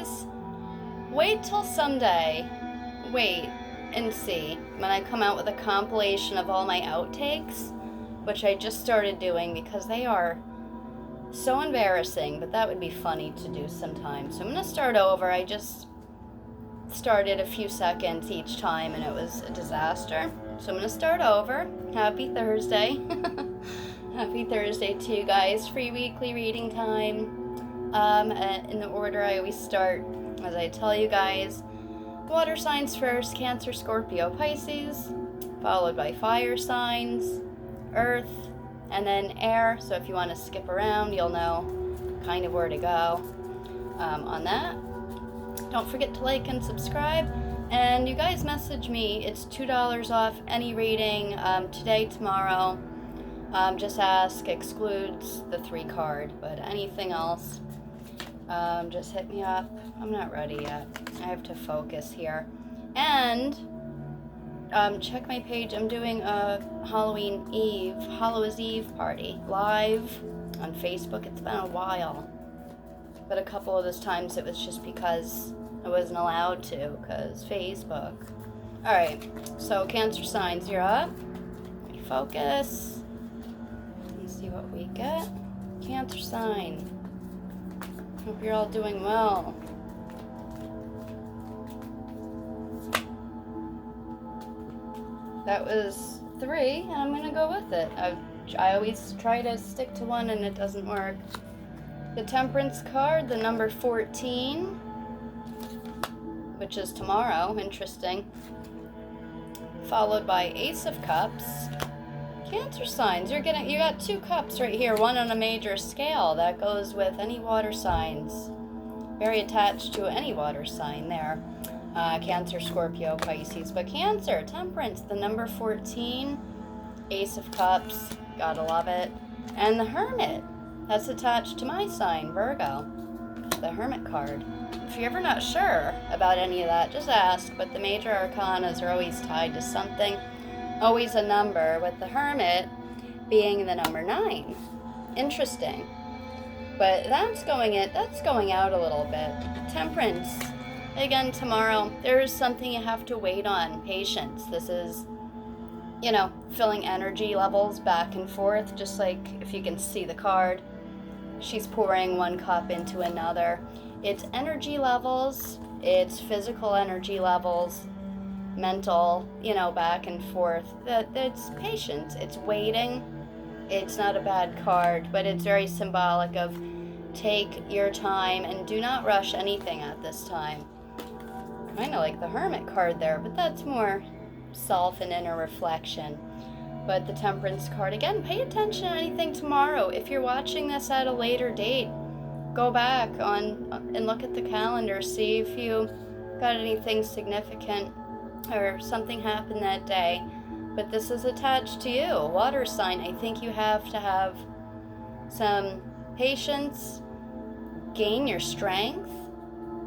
guys, wait till Sunday. Wait and see when I come out with a compilation of all my outtakes, which I just started doing because they are so embarrassing, but that would be funny to do sometime. So I'm going to start over. I just started a few seconds each time and it was a disaster. So I'm going to start over. Happy Thursday. Happy Thursday to you guys. Free weekly reading time. In the order I always start, as I tell you guys, water signs first, Cancer, Scorpio, Pisces, followed by fire signs, earth, and then air. So if you want to skip around, you'll know kind of where to go on that. Don't forget to like and subscribe. And you guys message me. It's $2 off any reading today, tomorrow. Just ask Excludes the 3 card, but anything else, just hit me up. I'm not ready yet. I have to focus here. And check my page. I'm doing a Halloween Eve, Hallows Eve party live on Facebook. It's been a while, but a couple of those times it was just because I wasn't allowed to, because Facebook. Alright, so Cancer signs, you're up. Focus. Let's see what we get. Cancer sign. Hope you're all doing well. That was 3, and I'm going to go with it. I always try to stick to one, and it doesn't work. The Temperance card, the number 14, which is tomorrow, interesting. Followed by Ace of Cups. Cancer signs, you got 2 cups right here, one on a major scale. That goes with any water signs. Very attached to any water sign there. Cancer, Scorpio, Pisces. But Cancer, Temperance, the number 14, Ace of Cups, gotta love it. And the Hermit, that's attached to my sign, Virgo, the Hermit card. If you're ever not sure about any of that, just ask, but the major arcanas are always tied to something. Always a number, with the Hermit being the number 9. Interesting. But that's going out a little bit. Temperance. Again, tomorrow, there is something you have to wait on. Patience. This is, filling energy levels back and forth, just like if you can see the card. She's pouring one cup into another. It's energy levels, it's physical energy levels, mental, back and forth. It's patience, it's waiting. It's not a bad card, but it's very symbolic of take your time and do not rush anything at this time. Kind of like the Hermit card there, but that's more self and inner reflection. But the Temperance card, again, pay attention to anything tomorrow. If you're watching this at a later date, go back and look at the calendar, see if you got anything significant or something happened that day. But this is attached to you, water sign. I think you have to have some patience, gain your strength,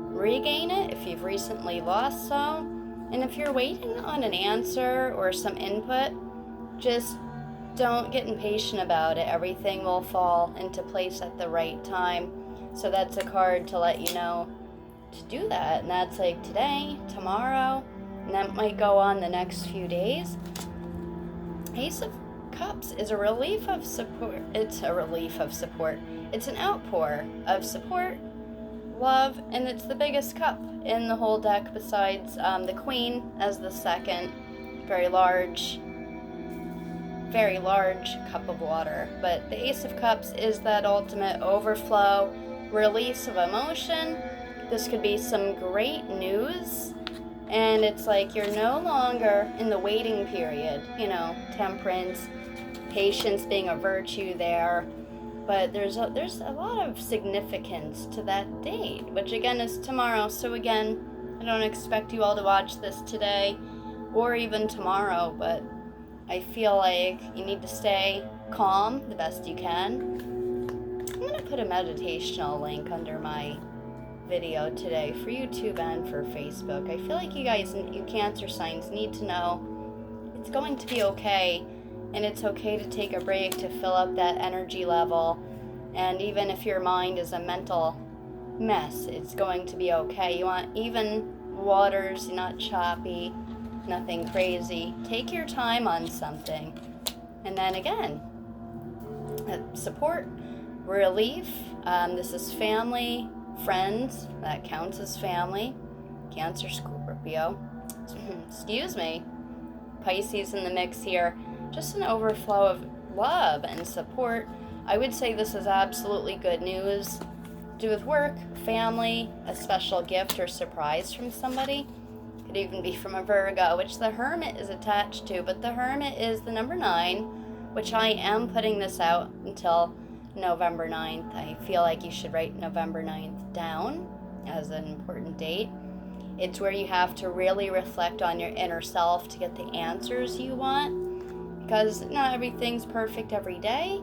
regain it if you've recently lost some. And if you're waiting on an answer or some input, just don't get impatient about it. Everything will fall into place at the right time. So that's a card to let you know to do that. And that's like today, tomorrow, and that might go on the next few days. Ace of Cups is a relief of support. It's a relief of support. It's an outpour of support, love, and it's the biggest cup in the whole deck besides the Queen as the second. Very large cup of water. But the Ace of Cups is that ultimate overflow, release of emotion. This could be some great news, and it's like you're no longer in the waiting period. Temperance, patience being a virtue there. But there's a lot of significance to that date, which again is tomorrow. So again, I don't expect you all to watch this today or even tomorrow, but I feel like you need to stay calm the best you can. I'm going to put a meditational link under my video today for YouTube and for Facebook. I feel like you Cancer signs need to know it's going to be okay, and it's okay to take a break to fill up that energy level. And even if your mind is a mental mess. It's going to be okay. You want even waters, not choppy, nothing crazy. Take your time on something. And then again, support, relief. This is family, friends. That counts as family. Cancer, Scorpio. Excuse me. Pisces in the mix here. Just an overflow of love and support. I would say this is absolutely good news. Do with work, family, a special gift or surprise from somebody. Could even be from a Virgo, which the Hermit is attached to, but the Hermit is the number 9, which I am putting this out until November 9th. I feel like you should write November 9th down as an important date. It's where you have to really reflect on your inner self to get the answers you want, because not everything's perfect every day.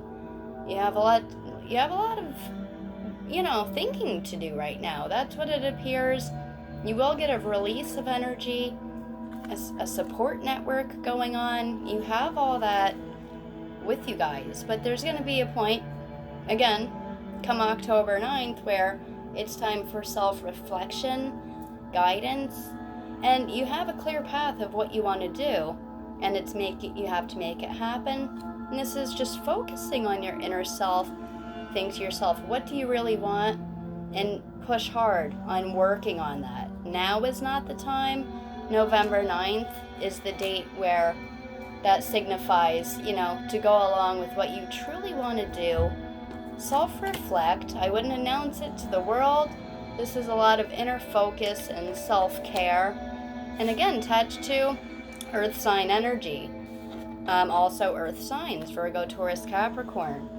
You have a lot of thinking to do right now. That's what it appears. You will get a release of energy, a support network going on. You have all that with you guys, but there's going to be a point, again, come October 9th, where it's time for self-reflection, guidance, and you have a clear path of what you want to do, and you have to make it happen. And this is just focusing on your inner self. Think to yourself, what do you really want? And push hard on working on that. Now is not the time. November 9th is the date where that signifies, to go along with what you truly want to do. Self-reflect. I wouldn't announce it to the world. This is a lot of inner focus and self-care. And again, attached to Earth sign energy. Also Earth signs, Virgo, Taurus, Capricorn.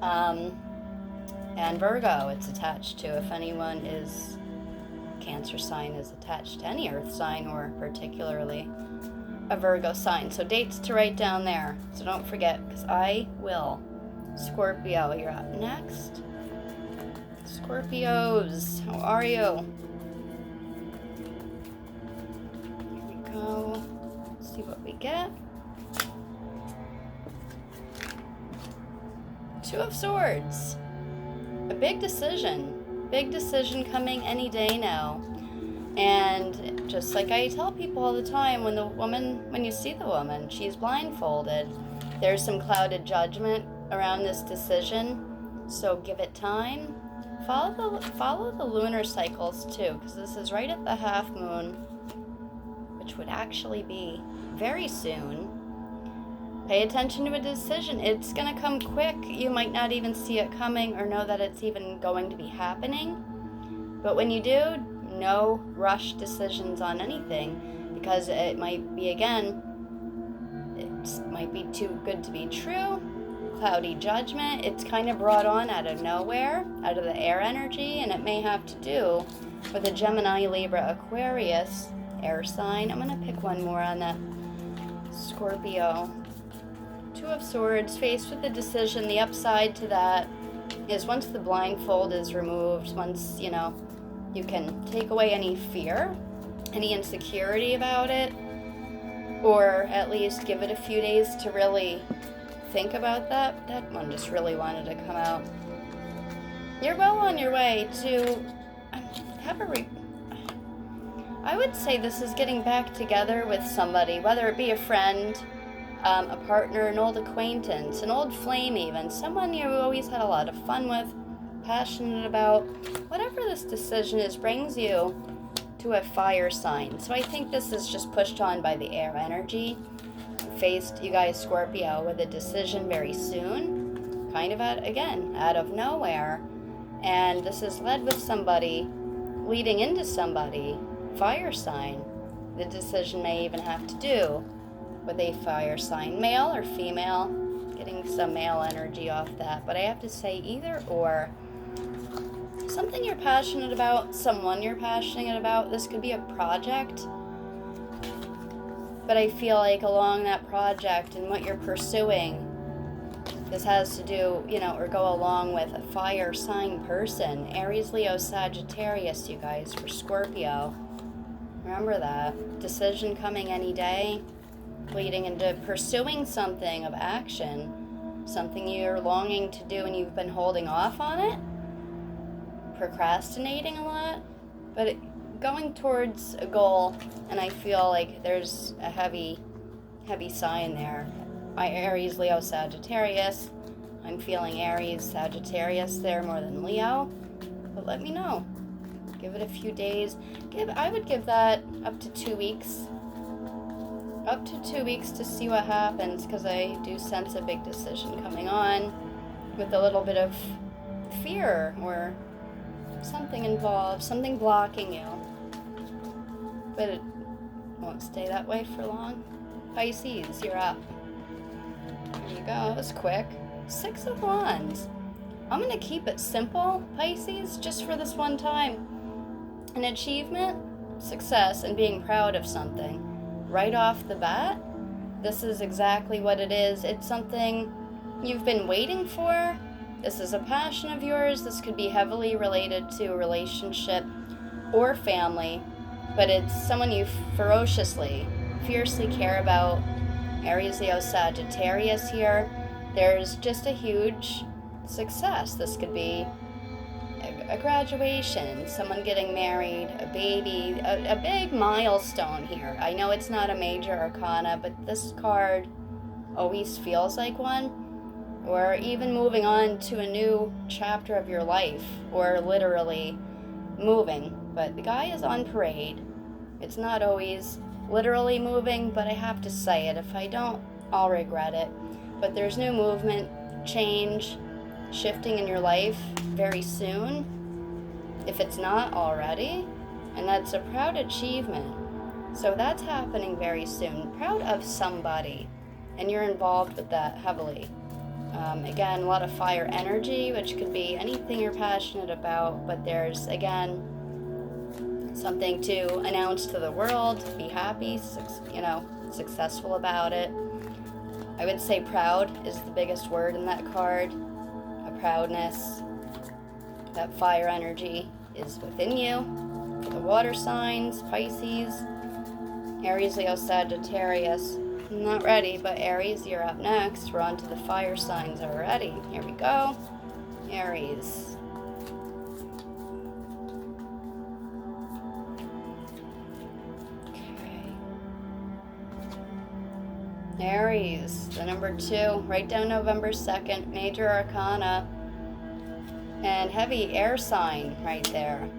And Virgo, it's attached to. If anyone is Cancer sign is attached to any Earth sign, or particularly a Virgo sign. So dates to write down there. So don't forget, because I will. Scorpio, you're up next. Scorpios, how are you? Here we go. Let's see what we get. 2 of Swords. A big decision coming any day now. And just like I tell people all the time, when you see the woman, she's blindfolded. There's some clouded judgment around this decision, so give it time. Follow the lunar cycles too, because this is right at the half moon, which would actually be very soon. Pay attention to a decision. It's going to come quick. You might not even see it coming or know that it's even going to be happening. But when you do, no rush decisions on anything, because it might be, again, it might be too good to be true. Cloudy judgment. It's kind of brought on out of nowhere, out of the air energy, and it may have to do with a Gemini, Libra, Aquarius air sign. I'm going to pick one more on that Scorpio. 2 of Swords, faced with a decision. The upside to that is once the blindfold is removed, once, you can take away any fear, any insecurity about it, or at least give it a few days to really think about that. That one just really wanted to come out. You're well on your way to I would say this is getting back together with somebody, whether it be a friend, a partner, an old acquaintance, an old flame even, someone you always had a lot of fun with, passionate about. Whatever this decision is brings you to a fire sign. So I think this is just pushed on by the air energy. Faced, you guys, Scorpio, with a decision very soon, kind of out of nowhere. And this is led with somebody, leading into somebody, fire sign. The decision may even have to do with a fire sign, male or female. Getting some male energy off that, but I have to say either or. Something you're passionate about, someone you're passionate about. This could be a project, but I feel like along that project and what you're pursuing, this has to do, or go along with a fire sign person. Aries, Leo, Sagittarius, you guys, for Scorpio. Remember that. Decision coming any day, leading into pursuing something of action, something you're longing to do and you've been holding off on it. procrastinating a lot, but going towards a goal, and I feel like there's a heavy sign there. My Aries, Leo, Sagittarius. I'm feeling Aries, Sagittarius there more than Leo, but let me know. Give it a few days. I would give that up to 2 weeks. Up to 2 weeks to see what happens, because I do sense a big decision coming on with a little bit of fear or something involved, something blocking you. But it won't stay that way for long. Pisces, you're up. There you go. That was quick. 6 of Wands. I'm going to keep it simple, Pisces, just for this one time. An achievement, success, and being proud of something. Right off the bat, this is exactly what it is. It's something you've been waiting for. This is a passion of yours. This could be heavily related to a relationship or family, but it's someone you fiercely care about. Aries, Leo, Sagittarius here. There's just a huge success. This could be a graduation, someone getting married, a baby, a big milestone here. I know it's not a major arcana, but this card always feels like one. Or even moving on to a new chapter of your life, or literally moving. But the guy is on parade. It's not always literally moving, but I have to say it. If I don't, I'll regret it. But there's new movement, change, shifting in your life very soon, if it's not already, and that's a proud achievement. So that's happening very soon. Proud of somebody, and you're involved with that heavily. Again, a lot of fire energy, which could be anything you're passionate about, but there's, again, something to announce to the world, be happy, successful about it. I would say proud is the biggest word in that card. A proudness. That fire energy is within you. For the water signs, Pisces, Aries, Leo, Sagittarius. I'm not ready, but Aries, you're up next. We're on to the fire signs already. Here we go. Aries. Aries, the number 2, right down November 2nd, major arcana, and heavy air sign right there.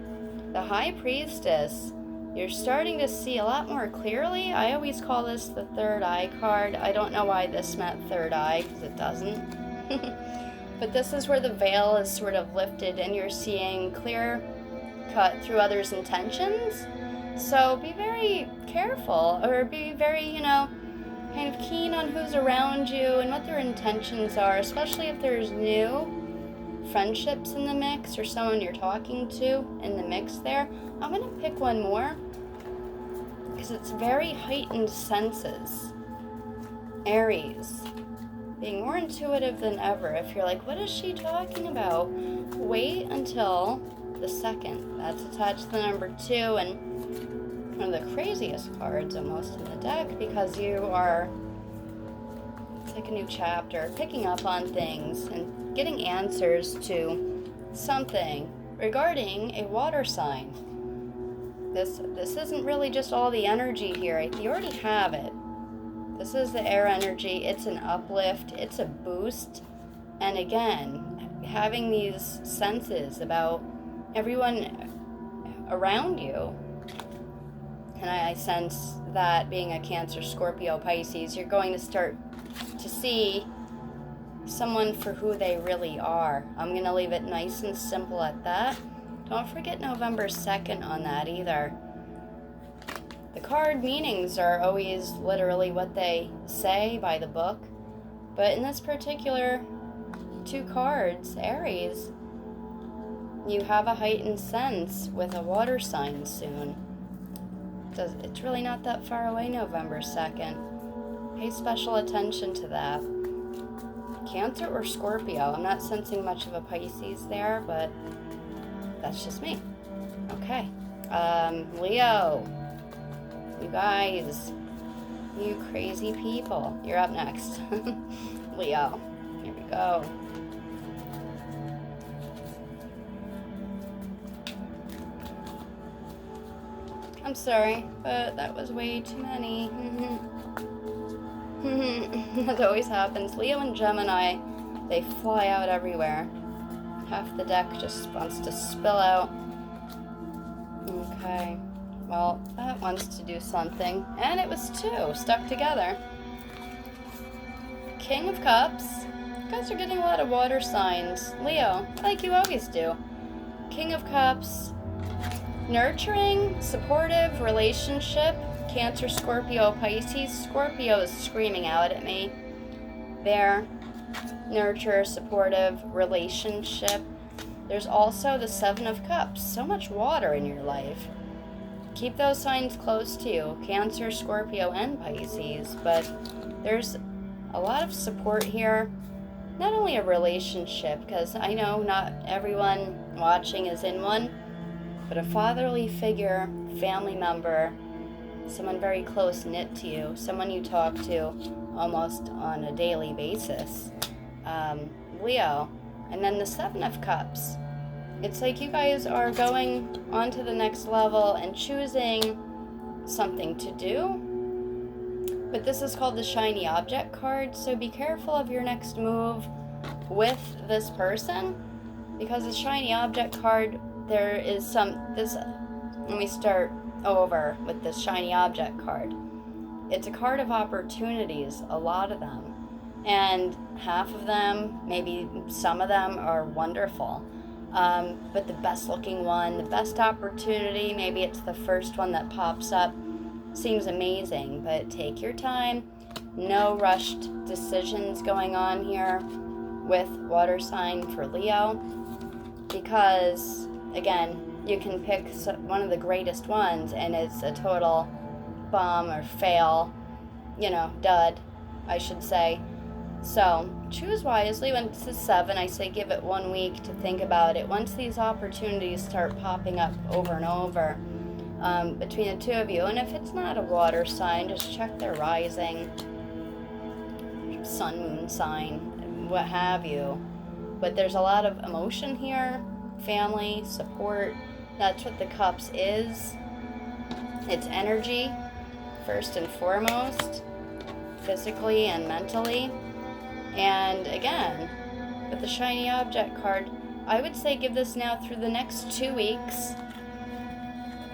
The High Priestess, you're starting to see a lot more clearly. I always call this the third eye card. I don't know why this meant third eye, because it doesn't. But this is where the veil is sort of lifted and you're seeing clear cut through others' intentions. So be very careful, or be very, kind of keen on who's around you and what their intentions are, especially if there's new friendships in the mix or someone you're talking to in the mix there. I'm going to pick one more because it's very heightened senses. Aries, being more intuitive than ever. If you're like, what is she talking about? Wait until the 2nd. That's attached to the number 2, and one of the craziest cards almost in the deck, because it's like a new chapter, picking up on things and getting answers to something regarding a water sign. This isn't really just all the energy here. You already have it. This is the air energy. It's an uplift. It's a boost. And again, having these senses about everyone around you. And I sense that being a Cancer, Scorpio, Pisces, you're going to start to see someone for who they really are. I'm going to leave it nice and simple at that. Don't forget November 2nd on that either. The card meanings are always literally what they say by the book. But in this particular 2 cards, Aries, you have a heightened sense with a water sign soon. It's really not that far away, November 2nd. Pay special attention to that. Cancer or Scorpio. I'm not sensing much of a Pisces there, but that's just me. Okay. Leo. You guys. You crazy people. You're up next. Leo. Here we go. I'm sorry, but that was way too many. That always happens. Leo and Gemini, they fly out everywhere. Half the deck just wants to spill out. Okay, well, that wants to do something. And it was two stuck together. King of Cups. You guys are getting a lot of water signs. Leo, like you always do. King of Cups. Nurturing, supportive relationship. Cancer, Scorpio, Pisces. Scorpio is screaming out at me. There. Nurture, supportive relationship. There's also the Seven of Cups. So much water in your life. Keep those signs close to you. Cancer, Scorpio, and Pisces. But there's a lot of support here. Not only a relationship, because I know not everyone watching is in one, but a fatherly figure, family member, someone very close-knit to you, someone you talk to almost on a daily basis. Leo. And then the Seven of Cups. It's like you guys are going on to the next level and choosing something to do. But this is called the Shiny Object card, so be careful of your next move with this person. Because the Shiny Object card, there is let me start over with this Shiny Object card. It's a card of opportunities, a lot of them. And half of them, maybe some of them, are wonderful. But the best looking one, the best opportunity, maybe it's the first one that pops up, seems amazing. But take your time. No rushed decisions going on here with water sign for Leo. Because, again, you can pick one of the greatest ones and it's a total bomb or fail, dud, I should say. So, choose wisely. When it's a 7, I say give it 1 week to think about it. Once these opportunities start popping up over and over between the two of you, and if it's not a water sign, just check their rising, sun, moon sign, what have you. But there's a lot of emotion here, family, support. That's what the Cups is. It's energy, first and foremost, physically and mentally. And again, with the Shiny Object card, I would say give this now through the next 2 weeks.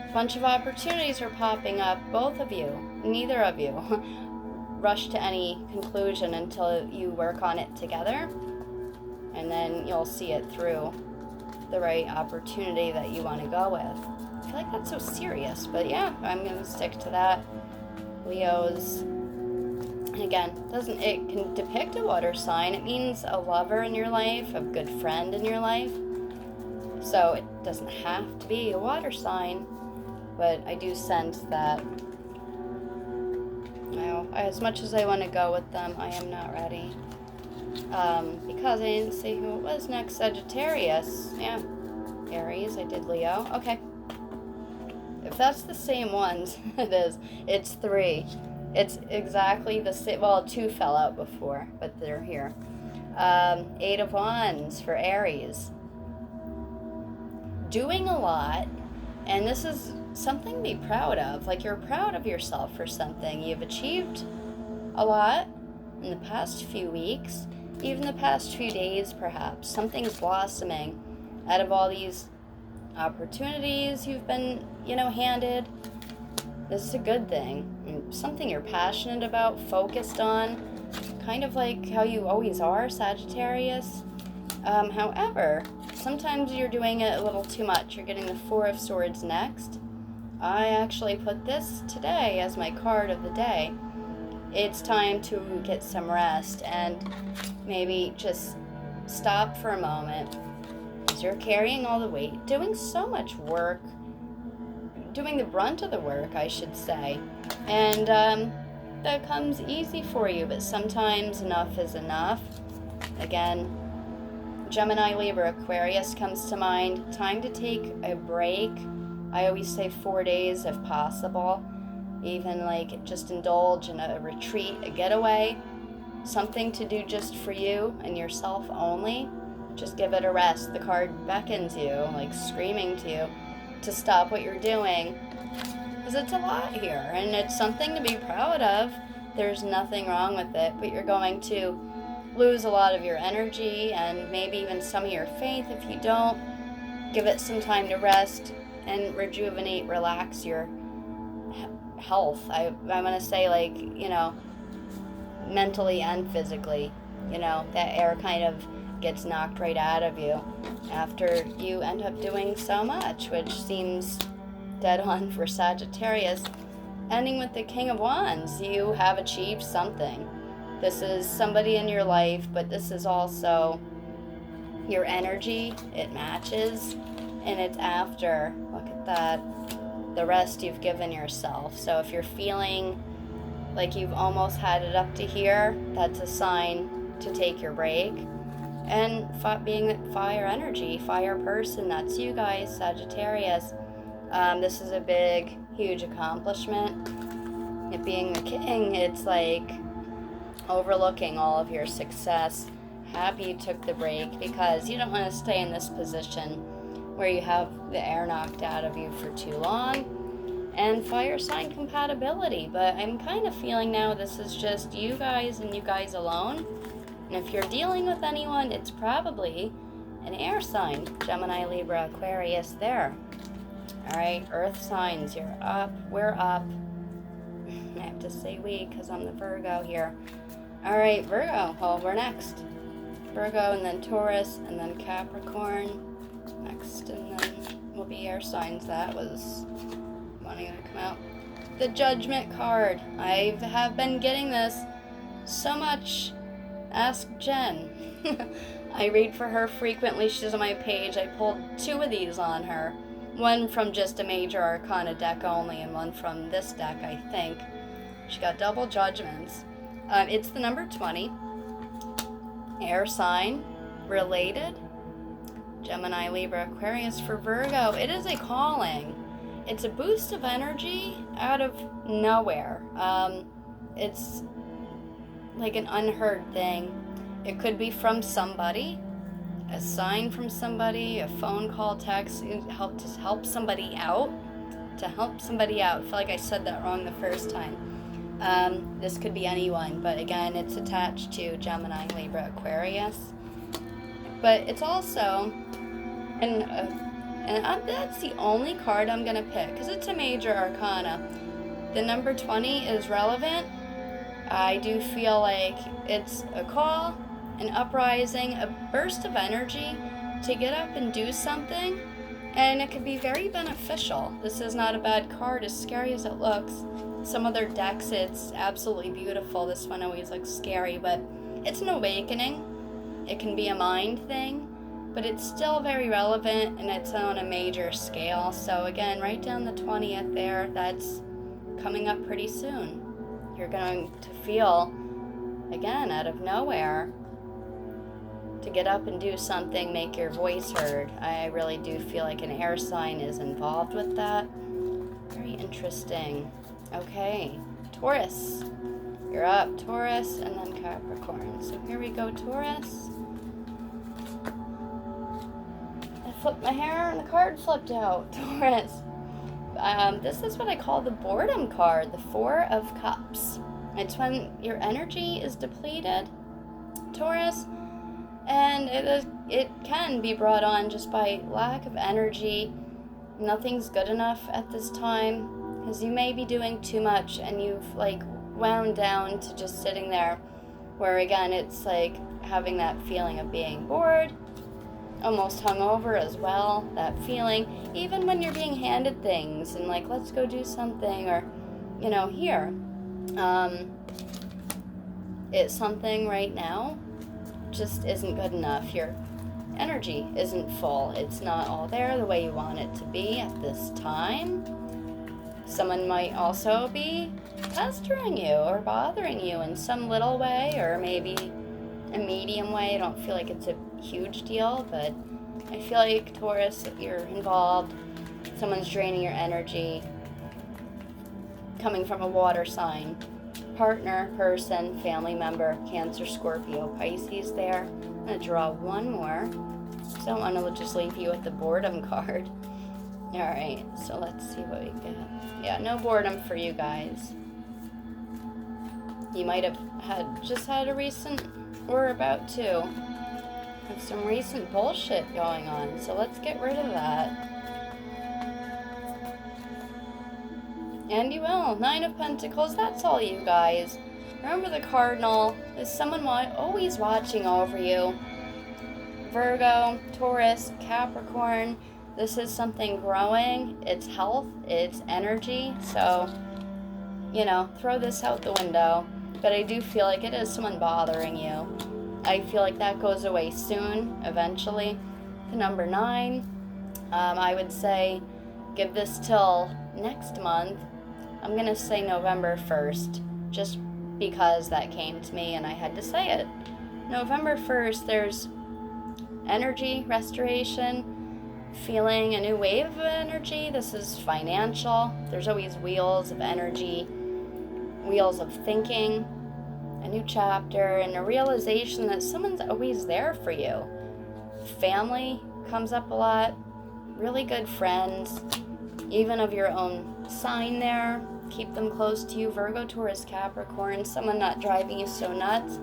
A bunch of opportunities are popping up, both of you, neither of you. Rush to any conclusion until you work on it together, and then you'll see it through the right opportunity that you want to go with. I feel like that's so serious, but yeah, I'm going to stick to that. Leo's. Again, it can depict a water sign. It means a lover in your life, a good friend in your life. So it doesn't have to be a water sign, but I do sense that, as much as I want to go with them, I am not ready. Because I didn't see who it was next. Sagittarius. Yeah. Aries. I did Leo. Okay. If that's the same ones, it is. It's 3. It's exactly the same. Well, 2 fell out before, but they're here. 8 of Wands for Aries. Doing a lot, and this is something to be proud of. Like, you're proud of yourself for something. You've achieved a lot in the past few weeks, even the past few days, perhaps. Something's blossoming out of all these opportunities you've been, handed. This is a good thing. Something you're passionate about, focused on, kind of like how you always are, Sagittarius. However, sometimes you're doing it a little too much. You're getting the 4 of Swords next. I actually put this today as my card of the day. It's time to get some rest and maybe just stop for a moment. Because you're carrying all the weight, doing so much work, doing the brunt of the work, I should say. And that comes easy for you, but sometimes enough is enough. Again, Gemini, Libra, Aquarius comes to mind. Time to take a break. I always say 4 days if possible. Even like just indulge in a retreat, a getaway. Something to do just for you and yourself only. Just give it a rest. The card beckons you, like screaming to you. to stop what you're doing. Because it's a lot here, and it's something to be proud of. There's nothing wrong with it, but you're going to lose a lot of your energy and maybe even some of your faith if you don't give it some time to rest and rejuvenate, relax your health. I'm going to say, like, mentally and physically. That air kind of gets knocked right out of you after you end up doing so much, which seems dead on for Sagittarius. Ending with the King of Wands, you have achieved something. This is somebody in your life, but this is also your energy. It matches, and it's after. Look at that. The rest you've given yourself. So if you're feeling like you've almost had it up to here, that's a sign to take your break. And being fire energy, fire person, that's you guys, Sagittarius. This is a big, huge accomplishment. It being the king, it's like overlooking all of your success. Happy you took the break, because you don't want to stay in this position where you have the air knocked out of you for too long. And fire sign compatibility, but I'm kind of feeling now this is just you guys and you guys alone. And if you're dealing with anyone, it's probably an air sign. Gemini, Libra, Aquarius there. All right, earth signs, you're up, we're up. I have to say we because I'm the Virgo here. All right, Virgo, well, we're next. Virgo, and then Taurus, and then Capricorn next, and then will be air signs. That was wanting to come out. The Judgment card. I have been getting this so much. Ask Jen. I read for her frequently. She's on my page. I pulled 2 of these on her. One from just a major arcana deck only, and one from this deck, I think. She got double judgments. It's the number 20. Air sign. Related. Gemini, Libra, Aquarius for Virgo. It is a calling. It's a boost of energy out of nowhere. It's like an unheard thing. It could be from somebody, a sign from somebody, a phone call, text, to help somebody out. I feel like I said that wrong the first time. This could be anyone, but again, it's attached to Gemini, Libra, Aquarius. But it's also, and that's the only card I'm going to pick, because it's a major arcana. The number 20 is relevant. I do feel like it's a call, an uprising, a burst of energy to get up and do something, and it could be very beneficial. This is not a bad card, as scary as it looks. Some other decks, it's absolutely beautiful. This one always looks scary, but it's an awakening. It can be a mind thing, but it's still very relevant, and it's on a major scale. So again, write down the 20th there. That's coming up pretty soon. You're going to feel, again, out of nowhere, to get up and do something, make your voice heard. I really do feel like an air sign is involved with that. Very interesting. Okay, Taurus. You're up, Taurus, and then Capricorn. So here we go, Taurus. I flipped my hair and the card flipped out. Taurus. This is what I call the boredom card, the 4 of Cups. It's when your energy is depleted, Taurus, and it can be brought on just by lack of energy. Nothing's good enough at this time, because you may be doing too much and you've wound down to just sitting there, where again it's like having that feeling of being bored, almost hungover as well, that feeling, even when you're being handed things and let's go do something, or here, it's something right now just isn't good enough. Your energy isn't full. It's not all there the way you want it to be at this time. Someone might also be pestering you or bothering you in some little way, or maybe a medium way. I don't feel like it's a huge deal, but I feel like, Taurus, you're involved. Someone's draining your energy, coming from a water sign. Partner, person, family member, Cancer, Scorpio, Pisces there. I'm going to draw one more. Don't want to just leave you with the boredom card. Alright, so let's see what we get. Yeah, no boredom for you guys. You might have just had a recent, or about to, have some recent bullshit going on. So let's get rid of that. And you will. 9 of Pentacles, that's all you guys. Remember the Cardinal is someone always watching over you. Virgo, Taurus, Capricorn, this is something growing. It's health, it's energy. So, throw this out the window. But I do feel like it is someone bothering you. I feel like that goes away soon, eventually. The number 9, I would say give this till next month. I'm going to say November 1st, just because that came to me and I had to say it. November 1st, there's energy restoration, feeling a new wave of energy. This is financial. There's always wheels of energy, wheels of thinking, a new chapter, and a realization that someone's always there for you. Family comes up a lot, really good friends, even of your own sign there. Keep them close to you. Virgo, Taurus, Capricorn, someone not driving you so nuts.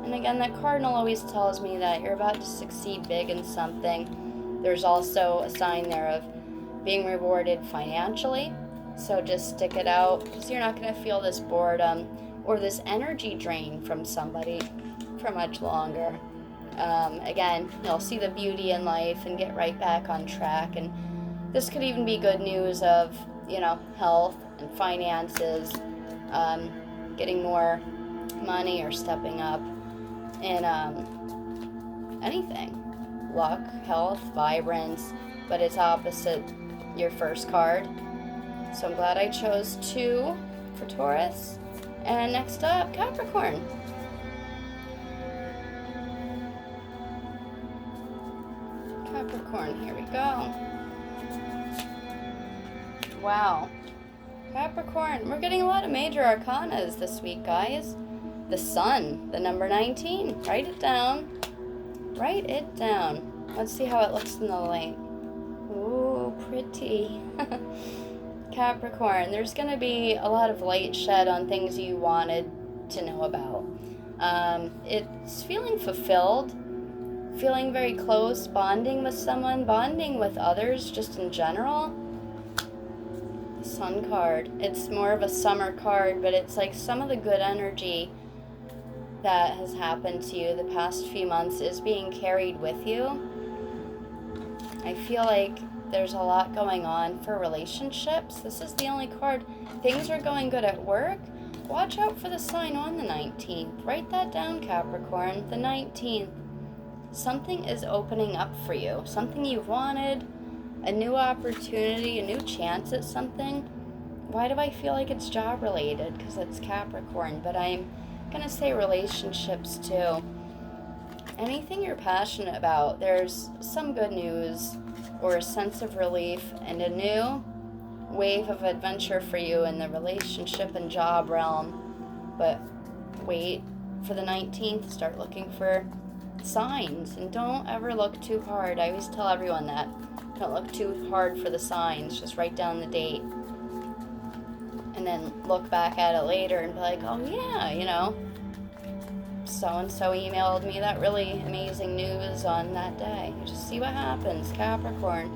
And again, that Cardinal always tells me that you're about to succeed big in something. There's also a sign there of being rewarded financially. So just stick it out, because you're not going to feel this boredom or this energy drain from somebody for much longer. Again, you'll see the beauty in life and get right back on track. And this could even be good news of, health and finances, getting more money or stepping up in anything. Luck, health, vibrance, but it's opposite your first card. So I'm glad I chose 2 for Taurus. And next up, Capricorn. Capricorn, here we go. Wow. Capricorn, we're getting a lot of major arcanas this week, guys. The Sun, the number 19. Write it down. Write it down. Let's see how it looks in the light. Ooh, pretty. Capricorn, there's going to be a lot of light shed on things you wanted to know about. It's feeling fulfilled, feeling very close, bonding with someone, bonding with others just in general. Sun card. It's more of a summer card, but it's like some of the good energy that has happened to you the past few months is being carried with you. I feel like there's a lot going on for relationships. This is the only card. Things are going good at work. Watch out for the sign on the 19th. Write that down, Capricorn. The 19th. Something is opening up for you. Something you've wanted. A new opportunity, a new chance at something. Why do I feel like it's job related? Because it's Capricorn, but I'm going to say relationships too. Anything you're passionate about, there's some good news or a sense of relief and a new wave of adventure for you in the relationship and job realm. But wait for the 19th, start looking for signs, and don't ever look too hard. I always tell everyone that. Don't look too hard for the signs. Just write down the date. And then look back at it later and be like, oh yeah, so-and-so emailed me that really amazing news on that day. You just see what happens. Capricorn,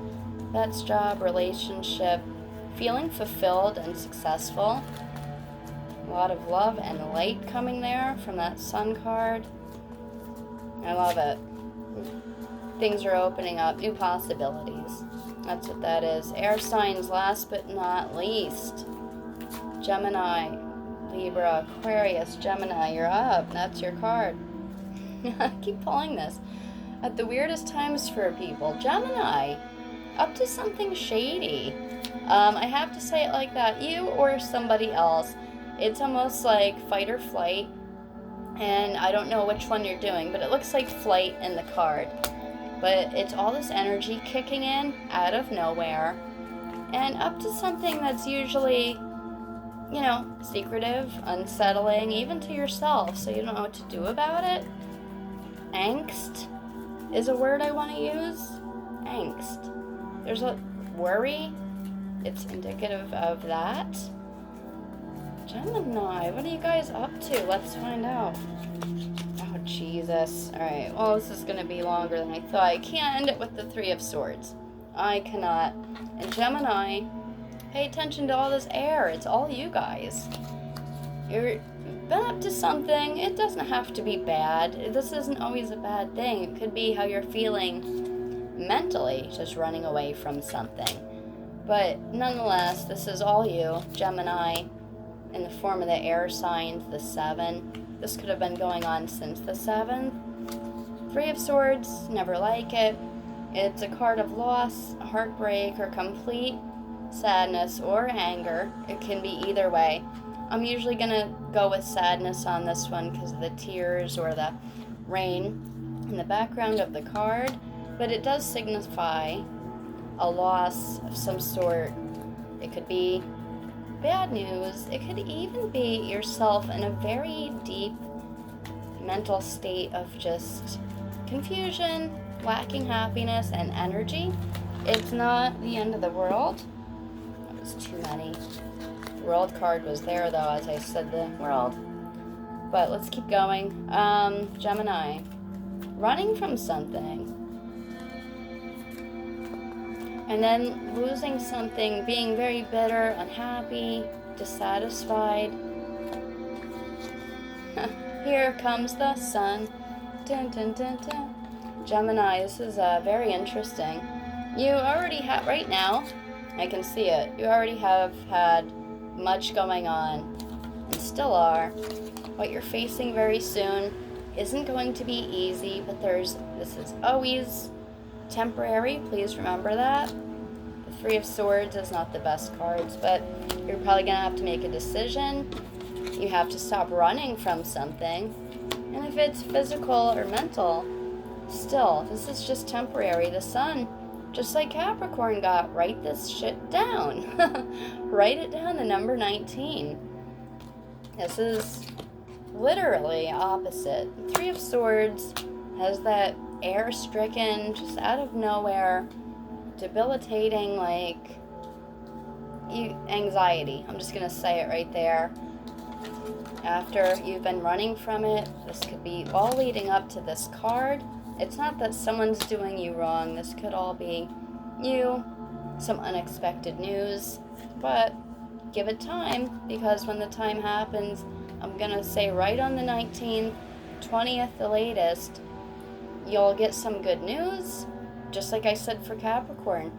that's job, relationship, feeling fulfilled and successful. A lot of love and light coming there from that Sun card. I love it. Things are opening up, new possibilities. That's what that is. Air signs, last but not least. Gemini, Libra, Aquarius, Gemini, you're up. That's your card. I keep pulling this. At the weirdest times for people. Gemini, up to something shady. I have to say it like that. You or somebody else. It's almost like fight or flight. And I don't know which one you're doing, but it looks like flight in the card. But it's all this energy kicking in out of nowhere and up to something that's usually, secretive, unsettling, even to yourself, so you don't know what to do about it. Angst is a word I want to use. Angst. There's worry. It's indicative of that. Gemini, what are you guys up to? Let's find out. Oh, Jesus. Alright, well, this is going to be longer than I thought. I can't end it with the Three of Swords. I cannot. And Gemini, pay attention to all this air. It's all you guys. You've been up to something. It doesn't have to be bad. This isn't always a bad thing. It could be how you're feeling mentally, just running away from something. But nonetheless, this is all you, Gemini, in the form of the air signs, the 7. This could have been going on since the 7th. Three of Swords, never like it. It's a card of loss, heartbreak, or complete sadness or anger. It can be either way. I'm usually going to go with sadness on this one because of the tears or the rain in the background of the card. But it does signify a loss of some sort. It could be bad news. It could even be yourself in a very deep mental state of just confusion, lacking happiness and energy. It's not the end of the world. That was too many. The World card was there though, as I said the world. But let's keep going. Gemini, running from something. And then losing something, being very bitter, unhappy, dissatisfied. Here comes the sun. Dun, dun, dun, dun. Gemini, this is very interesting. You already have, right now, I can see it, you already have had much going on, and still are. What you're facing very soon isn't going to be easy, but this is always temporary, please remember that. The Three of Swords is not the best cards, but you're probably going to have to make a decision. You have to stop running from something. And if it's physical or mental, still, this is just temporary. The Sun, just like Capricorn got, write this shit down. Write it down, the number 19. This is literally opposite. The Three of Swords has that air-stricken, just out of nowhere, debilitating, anxiety. I'm just going to say it right there. After you've been running from it, this could be all leading up to this card. It's not that someone's doing you wrong. This could all be you, some unexpected news, but give it time, because when the time happens, I'm going to say right on the 19th, 20th, the latest, you'll get some good news, just like I said for Capricorn.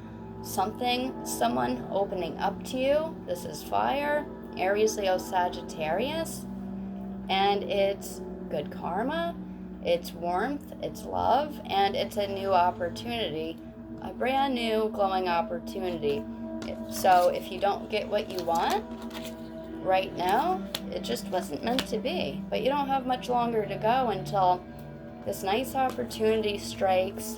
Someone opening up to you. This is fire, Aries, Leo, Sagittarius, and it's good karma, it's warmth, it's love, and it's a new opportunity, a brand new glowing opportunity. So if you don't get what you want right now, it just wasn't meant to be. But you don't have much longer to go until this nice opportunity strikes.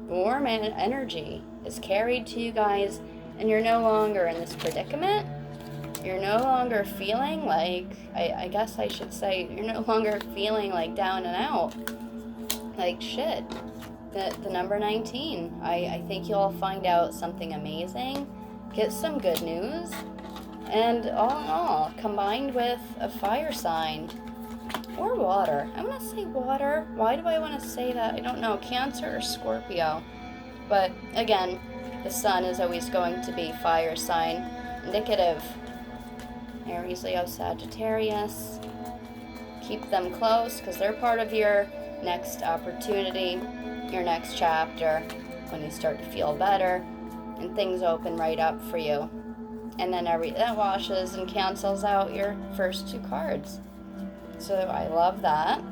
Warm energy is carried to you guys, and you're no longer in this predicament. You're no longer feeling like, I guess I should say, you're no longer feeling like down and out, like shit. The number 19, I think you'll find out something amazing, get some good news, and all in all, combined with a fire sign, or water. I'm going to say water. Why do I want to say that? I don't know, Cancer or Scorpio. But again, the Sun is always going to be fire sign, indicative. Aries, Leo, Sagittarius. Keep them close, because they're part of your next opportunity, your next chapter, when you start to feel better and things open right up for you. And then that washes and cancels out your first two cards. So I love that.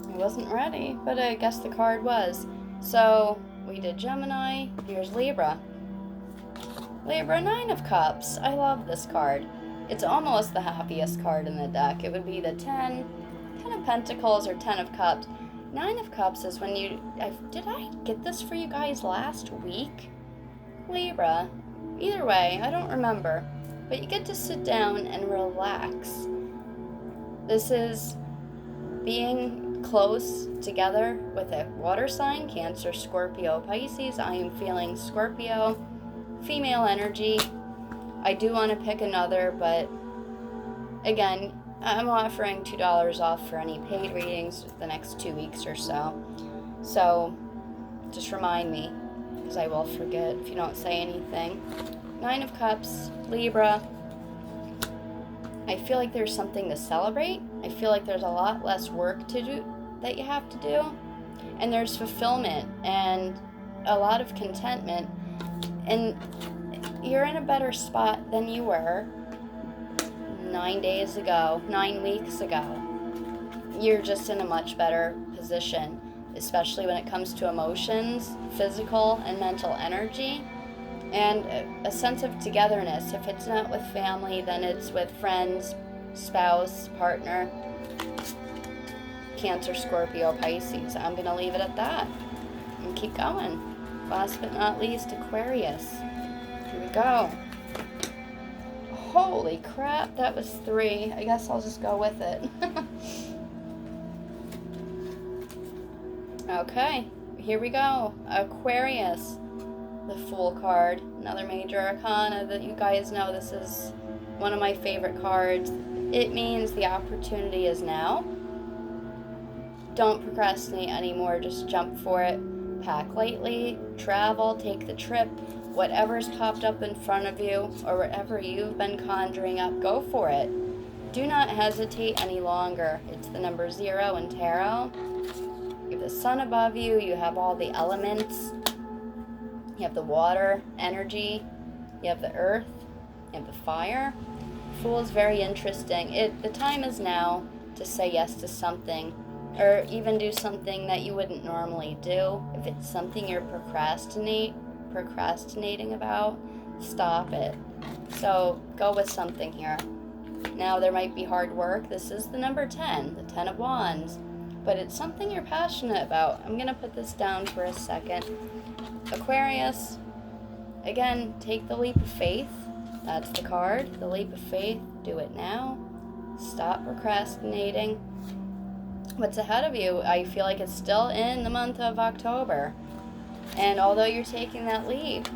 I wasn't ready, but I guess the card was. So we did Gemini, here's Libra. Libra, 9 of Cups. I love this card. It's almost the happiest card in the deck. It would be the 10 of Pentacles or 10 of Cups. 9 of Cups is when did I get this for you guys last week? Libra. Either way, I don't remember. But you get to sit down and relax. This is being close together with a water sign, Cancer, Scorpio, Pisces. I am feeling Scorpio, female energy. I do want to pick another, but again, I'm offering $2 off for any paid readings the next 2 weeks or so. So just remind me, because I will forget if you don't say anything. 9 of Cups, Libra. I feel like there's something to celebrate. I feel like there's a lot less work to do that you have to do. And there's fulfillment and a lot of contentment. And you're in a better spot than you were 9 days ago, 9 weeks ago. You're just in a much better position, especially when it comes to emotions, physical and mental energy, and a sense of togetherness. If it's not with family, then it's with friends, spouse, partner. Cancer, Scorpio, Pisces. I'm going to leave it at that and keep going. Last but not least, Aquarius. Here we go. Holy crap, that was 3. I guess I'll just go with it. Okay, here we go. Aquarius. The Fool card. Another major arcana that you guys know. This is one of my favorite cards. It means the opportunity is now. Don't procrastinate anymore. Just jump for it. Pack lightly. Travel. Take the trip. Whatever's popped up in front of you or whatever you've been conjuring up, go for it. Do not hesitate any longer. It's the number 0 in tarot. You have the sun above you. You have all the elements. You have the water energy. You have the earth. You have the fire. Fool is very interesting. The time is now to say yes to something, or even do something that you wouldn't normally do. If it's something you're procrastinating about, stop it. So go with something here. Now there might be hard work. This is the number 10, the 10 of Wands, but it's something you're passionate about. I'm going to put this down for a second. Aquarius, again, take the leap of faith. That's the card, the leap of faith. Do it now. Stop procrastinating. What's ahead of you? I feel like it's still in the month of October. And although you're taking that leap,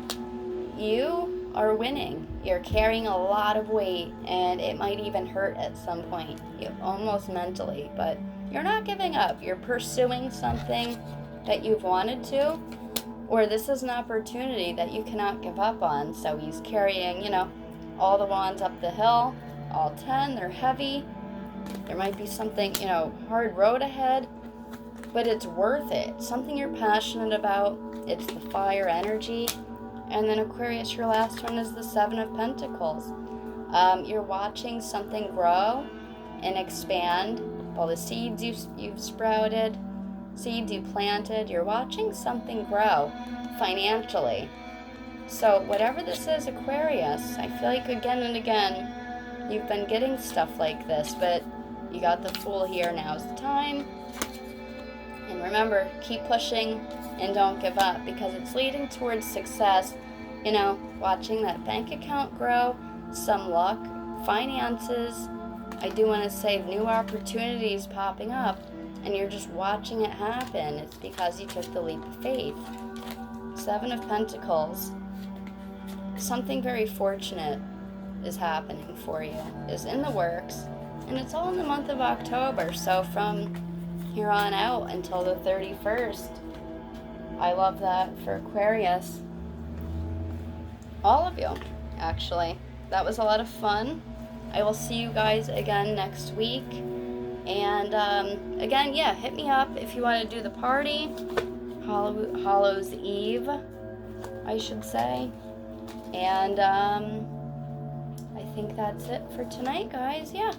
you are winning. You're carrying a lot of weight, and it might even hurt at some point, almost mentally. But you're not giving up. You're pursuing something that you've wanted to, or this is an opportunity that you cannot give up on. So he's carrying, all the wands up the hill, all 10. They're heavy. There might be something, hard road ahead, but it's worth it. Something you're passionate about. It's the fire energy. And then Aquarius, your last one is the 7 of Pentacles. You're watching something grow and expand. All the seeds you've sprouted, seeds you planted, you're watching something grow financially. So whatever this is, Aquarius, I feel like again and again, you've been getting stuff like this, but you got the Fool here. Now's the time. And remember, keep pushing and don't give up, because it's leading towards success. Watching that bank account grow, some luck, finances. I do want to say new opportunities popping up, and you're just watching it happen. It's because you took the leap of faith. 7 of Pentacles. Something very fortunate is happening for you, is in the works, and it's all in the month of October. So from here on out until the 31st, I love that for Aquarius. All of you, actually. That was a lot of fun. I will see you guys again next week. And again, hit me up if you want to do the party. Hallows Eve, I should say. And I think that's it for tonight, guys. Yeah.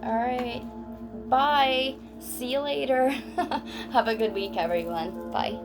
All right. Bye. See you later. Have a good week, everyone. Bye.